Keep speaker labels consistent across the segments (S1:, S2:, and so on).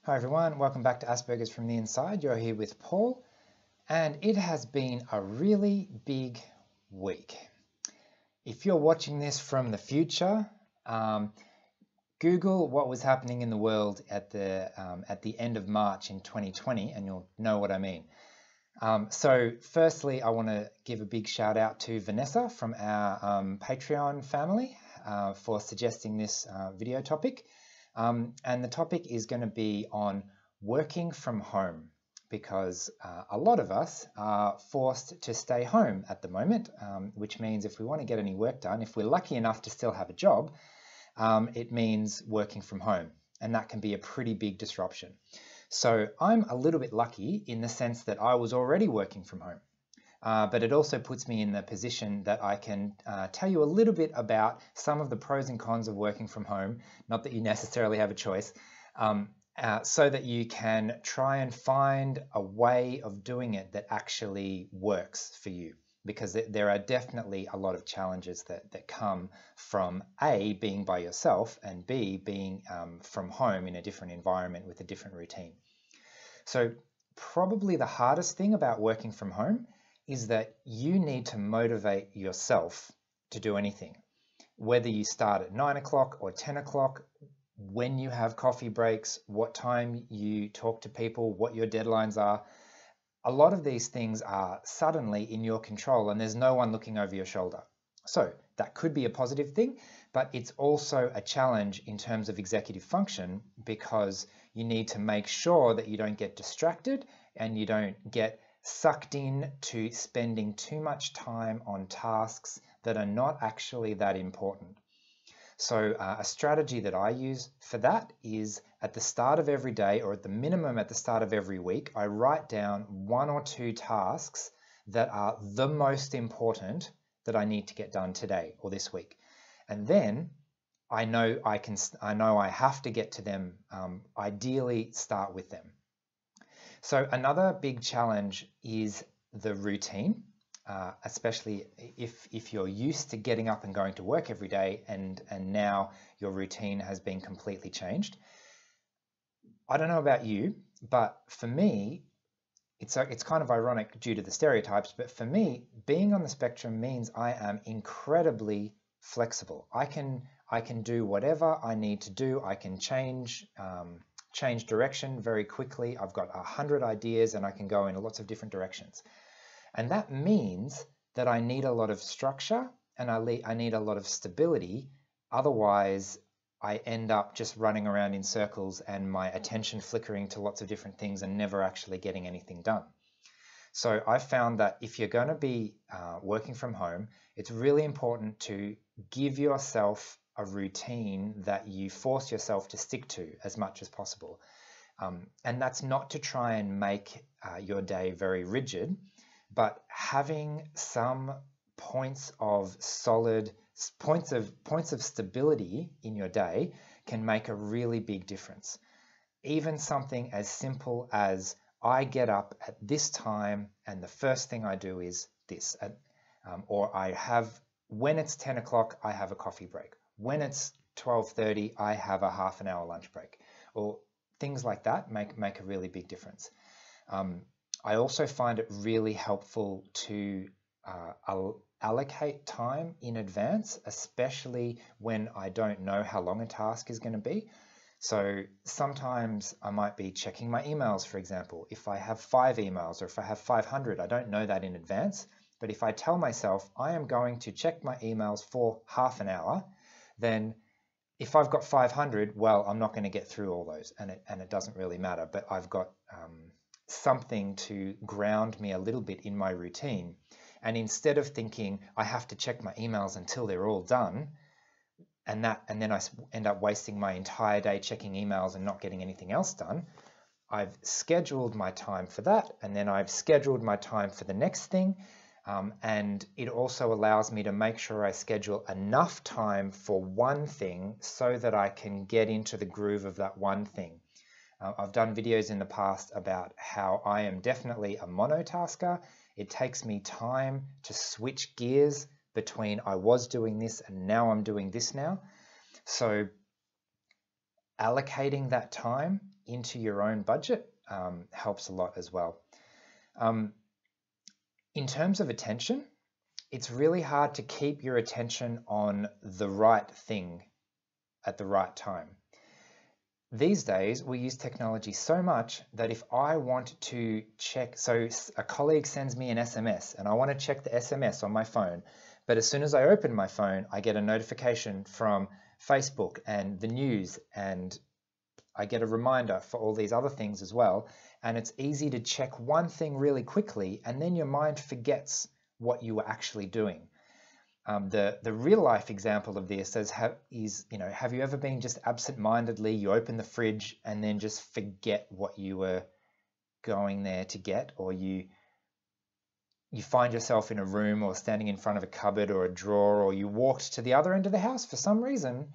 S1: Hi everyone, welcome back to Aspergers from the Inside. You're here with Paul, and it has been a really big week. If you're watching this from the future, Google what was happening in the world at the end of March in 2020, and you'll know what I mean. So firstly, I want to give a big shout out to Vanessa from our Patreon family for suggesting this video topic. And the topic is going to be on working from home, because a lot of us are forced to stay home at the moment, which means if we want to get any work done, if we're lucky enough to still have a job, it means working from home, and that can be a pretty big disruption. So I'm a little bit lucky in the sense that I was already working from home. But it also puts me in the position that I can tell you a little bit about some of the pros and cons of working from home, not that you necessarily have a choice, so that you can try and find a way of doing it that actually works for you. Because there are definitely a lot of challenges that come from A, being by yourself, and B, being from home in a different environment with a different routine. So probably the hardest thing about working from home is that you need to motivate yourself to do anything. Whether you start at 9 o'clock or 10 o'clock, when you have coffee breaks, what time you talk to people, what your deadlines are, a lot of these things are suddenly in your control and there's no one looking over your shoulder. So that could be a positive thing, but it's also a challenge in terms of executive function, because you need to make sure that you don't get distracted and you don't get sucked in to spending too much time on tasks that are not actually that important. So a strategy that I use for that is at the start of every day, or at the minimum at the start of every week, I write down 1 or 2 tasks that are the most important that I need to get done today or this week. And then I know I have to get to them, ideally start with them. So another big challenge is the routine, especially if you're used to getting up and going to work every day and now your routine has been completely changed. I don't know about you, but for me, it's kind of ironic due to the stereotypes, but for me, being on the spectrum means I am incredibly flexible. I can do whatever I need to do. I can change direction very quickly. I've got 100 ideas and I can go in lots of different directions. And that means that I need a lot of structure and I need a lot of stability. Otherwise, I end up just running around in circles and my attention flickering to lots of different things and never actually getting anything done. So I found that if you're going to be working from home, it's really important to give yourself a routine that you force yourself to stick to as much as possible. And that's not to try and make your day very rigid, but having some points of stability in your day can make a really big difference. Even something as simple as I get up at this time and the first thing I do is this, or when it's 10 o'clock, I have a coffee break. When it's 12:30, I have a half an hour lunch break, or things like that make a really big difference. I also find it really helpful to allocate time in advance, especially when I don't know how long a task is going to be. So sometimes I might be checking my emails, for example. If I have 5 emails or if I have 500, I don't know that in advance. But if I tell myself I am going to check my emails for half an hour, then if I've got 500, well, I'm not going to get through all those, and it doesn't really matter. But I've got something to ground me a little bit in my routine. And instead of thinking I have to check my emails until they're all done, and then I end up wasting my entire day checking emails and not getting anything else done, I've scheduled my time for that, and then I've scheduled my time for the next thing. And it also allows me to make sure I schedule enough time for one thing so that I can get into the groove of that one thing. I've done videos in the past about how I am definitely a monotasker. It takes me time to switch gears between I was doing this and now I'm doing this now. So allocating that time into your own budget helps a lot as well. In terms of attention, it's really hard to keep your attention on the right thing at the right time. These days, we use technology so much that if I want to check, so a colleague sends me an SMS and I want to check the SMS on my phone, but as soon as I open my phone, I get a notification from Facebook and the news, and I get a reminder for all these other things as well. And it's easy to check one thing really quickly, and then your mind forgets what you were actually doing. The real life example of this have you ever been just absent-mindedly, you open the fridge and then just forget what you were going there to get, or you find yourself in a room or standing in front of a cupboard or a drawer, or you walked to the other end of the house for some reason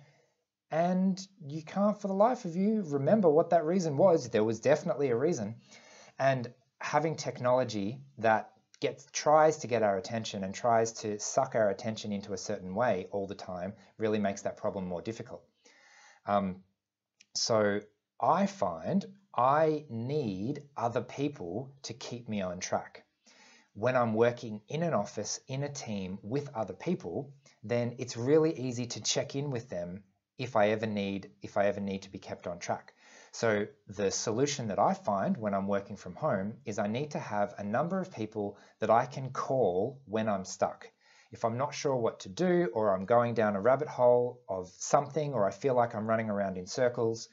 S1: and you can't for the life of you remember what that reason was. There was definitely a reason. And having technology that tries to get our attention and tries to suck our attention into a certain way all the time really makes that problem more difficult. So I find I need other people to keep me on track. When I'm working in an office, in a team with other people, then it's really easy to check in with them if I ever need to be kept on track. So the solution that I find when I'm working from home is I need to have a number of people that I can call when I'm stuck. If I'm not sure what to do, or I'm going down a rabbit hole of something, or I feel like I'm running around in circles,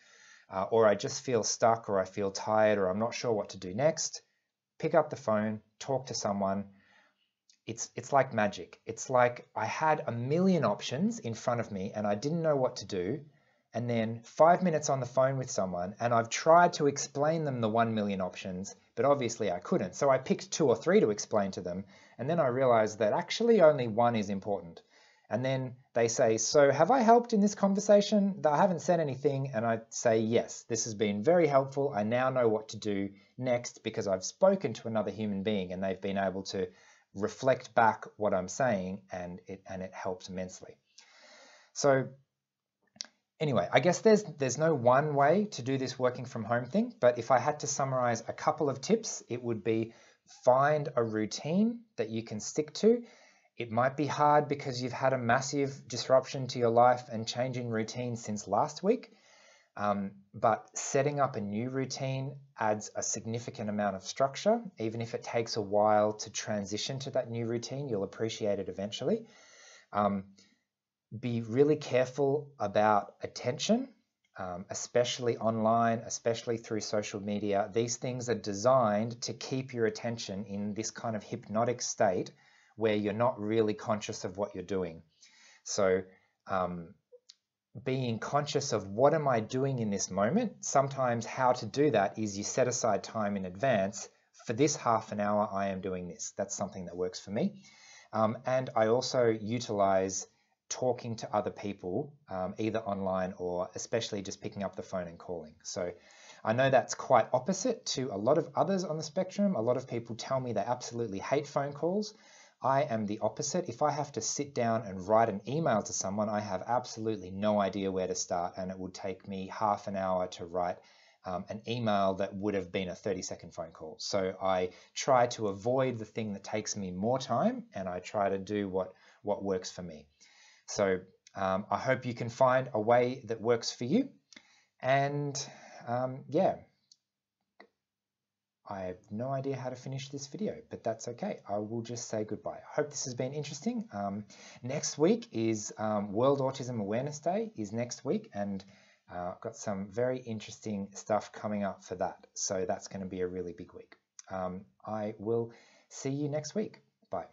S1: or I just feel stuck, or I feel tired, or I'm not sure what to do next, pick up the phone, talk to someone. It's like magic. It's like I had a million options in front of me and I didn't know what to do. And then 5 minutes on the phone with someone, and I've tried to explain them the 1 million options, but obviously I couldn't. So I picked 2 or 3 to explain to them. And then I realized that actually only one is important. And then they say, so have I helped in this conversation? I haven't said anything. And I say, yes, this has been very helpful. I now know what to do next because I've spoken to another human being and they've been able to reflect back what I'm saying, and it helps immensely. So anyway, I guess there's no one way to do this working from home thing, but if I had to summarize a couple of tips, it would be find a routine that you can stick to. It might be hard because you've had a massive disruption to your life and changing routine since last week. But setting up a new routine adds a significant amount of structure. Even if it takes a while to transition to that new routine, you'll appreciate it eventually. Be really careful about attention, especially online, especially through social media. These things are designed to keep your attention in this kind of hypnotic state where you're not really conscious of what you're doing. So being conscious of what am I doing in this moment. Sometimes how to do that is you set aside time in advance. For this half an hour, I am doing this. That's something that works for me. And I also utilize talking to other people, either online or especially just picking up the phone and calling. So I know that's quite opposite to a lot of others on the spectrum. A lot of people tell me they absolutely hate phone calls. I am the opposite. If I have to sit down and write an email to someone, I have absolutely no idea where to start, and it would take me half an hour to write an email that would have been a 30-second phone call. So I try to avoid the thing that takes me more time, and I try to do what works for me. So I hope you can find a way that works for you. And yeah, I have no idea how to finish this video, but that's okay. I will just say goodbye. I hope this has been interesting. Next week is World Autism Awareness Day is next week, and I've got some very interesting stuff coming up for that. So that's going to be a really big week. I will see you next week. Bye.